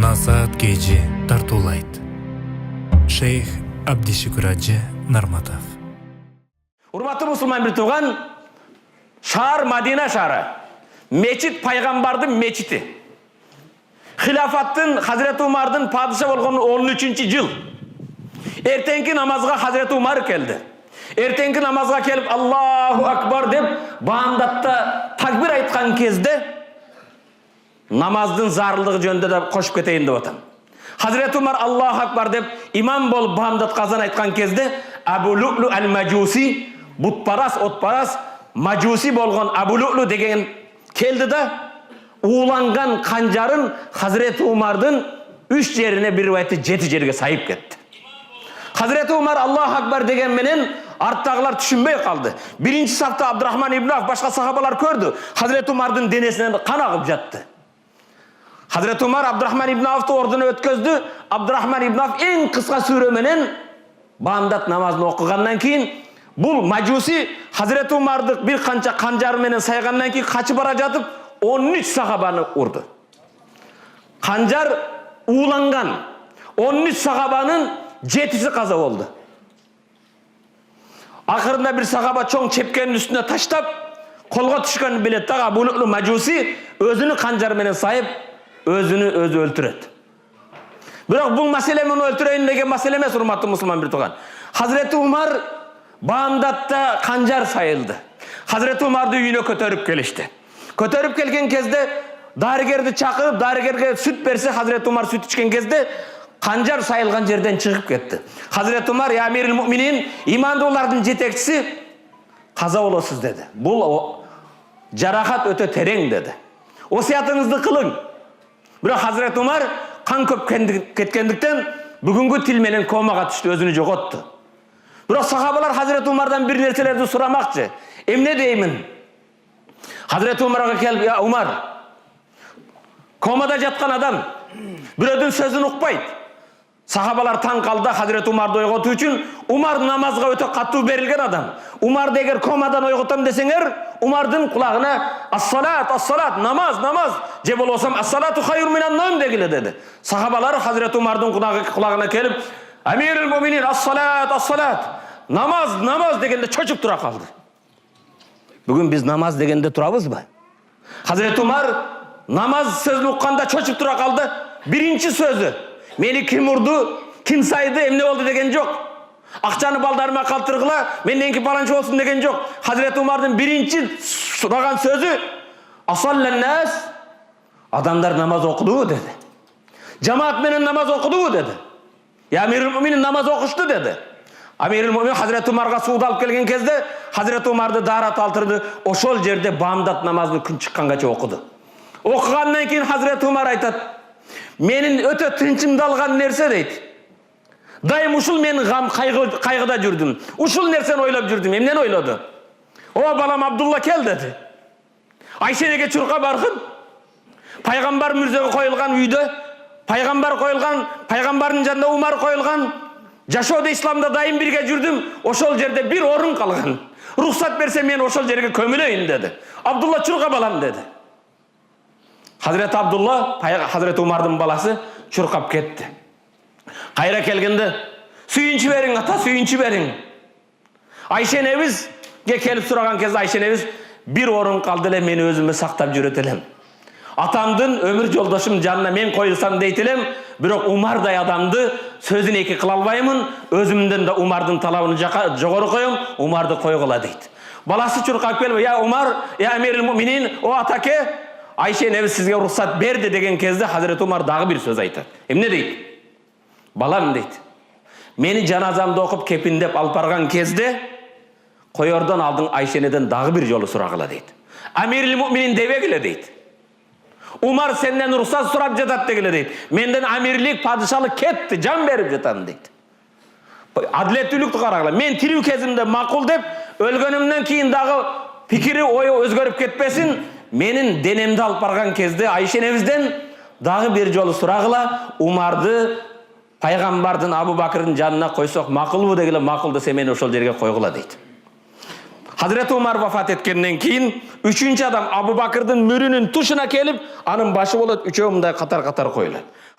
Насаат Кейджи тартуулайт. Шейх Абдишүкүр Ажы Нарматов. Урматтуу мусулман бир тууган, шаар Мадина шаары. Мечит пайгамбардын мечити. Хилафаттын Хазирети Умардын падыша болгон 13-жыл. Эртеңки намазга Хазирети Умар келди. Эртеңки намазга келип Аллаху акбар деп баамдатта такбир айткан кезде намаздын зарылдыгы жөнүндө да кошуп кетейин деп атам. Хазирети Умар Аллаху акбар деп имам болуп баамдатканын айткан кезде Абу Лу'лу аль-Мажуси, бутпарас, отпарас, Мажуси болгон Абу Лу'лу деген келди да ууланган канжарын Хазирети Умардын 3 жерине бир риваятта 7 жерге сайып кетти. Хазирети Умар Аллаху акбар деген менен арттагылар түшүнбөй калды. Биринчи сафта Абдурахман ибн Аф башка сахабалар көрдү. Хазирети Умардын денесинен кан агып жатты. Хазирети Умар Абдурахман ибн Афты ордуна өткөздү. Абдурахман ибн Аф эң кыска сүрө менен баамдат намазын окугандан кийин бул Мажуси Хазирети Умарды бир канча канжары менен сайгандан кийин качып бара жатып 13 сахабаны урду. Канжар ууланган 13 сахабанын 7-си каза болду. Акырында бир сахаба чоң чепкенин үстүнө таштап, колго түшкөнүн билет дагы Абу Лу'лу Мажуси өзүнүн канжары менен сайып, өзүнү өзү өлтүрөт. Бирок бул маселе мени өлтүрөйүн деген маселе эмес, урматтуу мусулман бир тууган. Хазирети Умар баамдатта канжар сайылды. Хазирети Умарды үйүнө көтөрүп келишти. Көтөрүп келген кезде дарыгерди чакырып, дарыгерге сүт берсе, Хазирети Умар сүт ичкен кезде канжар сайылган жерден чыгып кетти. Хазирети Умар, я амирил муъминин, имандуулардын жетекчиси, каза болосуз деди. Бул жаракат өтө терең деди. Осуятыңызды кылың. Бирок Хазирети Умар кан көп кеткендиктен бүгүнгү тил менен комага түштү, өзүнү жоготту. Бирок сахабалар Хазирети Умардан бир нерселерди сурамакчы. Эмне деймин? Хазирети Умарга келип, я Умар, комада жаткан адам бирөөдүн сөзүн укпайт. Сахабалар таң калды, Хазирети Умарды ойготуу үчүн. Умар намазга өтө катуу берилген адам. Умарды эгер комадан ойготом десеңер, Умардын кулагына ас-салат, ас-салат, намаз, намаз, же болбосо ас-салату хайрун минан ном дегиле деди. Сахабалар Хазирети Умардын кулагына келип, амирил муъминин, ас-салат, ас-салат, намаз, намаз дегенде чочуп тура калды. Бүгүн биз намаз дегенде турабызбы? Хазирети Умар намаз сөзүн укканда чочуп тура калды. Биринчи сөзү, мени ким урду, ким сайды, эмне болду деген жок. Акчаны балдарыма калтыргыла, менденки баланчы болсун деген жок. Хазирети Умардын биринчи сураган сөзү, асаллан нас, адамдар намаз окудубу деди. Жамаат менен намаз окудубу деди. Я амирил муъминин, намаз окушту деди. Амирил муъминин Хазирети Умарга сууду алып келген кезде Хазирети Умарды даарат алтырды. Ошол жерде баамдат намазын күн чыкканга окуду. Окугандан кийин Хазирети Умар айтат: "Менин өтө тынчымды алган нерсе" дейт. Дайым ушул мен кайгыда жүрдүм. Ушул нерсени ойлоп жүрдүм. Эмнени ойлоду? О балам Абдулла кел деди. Айшенеге чурка баргын. Пайгамбар мүрзөгө коюлган үйдө, пайгамбар коюлган, пайгамбардын жанында Умар коюлган. Жашоодо исламда дайым бирге жүрдүм. Ошол жерде бир орун калган. Рухсат берсе мен ошол жерге көмүлөйүн деди. Абдулла чурка балам деди. Хазирети Абдулла, Хазирети Умардын баласы, чуркап кетти. Кайра келгенде, сүйүнчү бериң ата, сүйүнчү бериң. Айшенебизге келип сураган кезде Айшенебиз бир орун калды эле, мени өзүмө сактап жүрөт элем. Атамдын өмүр жолдошум жанына мен коюлсам дейт элем, бирок Умардай адамды сөзүн эки кыла албаймын, өзүмдөн да Умардын талабын жогору коем, Умарды койгула дейт. Баласы чуркап келип, я Умар, я амирил муъминин, о атаке, Айшенебиз сизге рухсат берди деген кезде Хазирети Умар дагы бир сөз айтат. Эмне дейт? Балам дейт, мени жаназамды окуп кепиндеп алып барган кезде коердон алдың Айшенеден дагы бир жолу сурагыла дейт. Амирил муъминин дебегиле дейт. Умар сенден рухсат сурап жатат дегиле дейт. Менден амирлик, падышалык кетти, жан берип жатам дейт. Адилеттүүлүктү карагыла. Мен тирүү кезимде макул деп, өлгөнүмдөн кийин дагы пикири, ою өзгөрүп кетпесин, менин денемди алып барган кезде Айшенебизден дагы бир жолу сурагыла, Умарды пайгамбардын Абу Бакырдын жанына койсок макулбу дегиле, макул десе мени ошол жерге койгула дейт. Хазирети Умар вафат эткенден кийин 3-чү адам Абу Бакырдын мөрүнүн тушуна келип, анын башы болот, үчөө мындай катар-катар коюлат.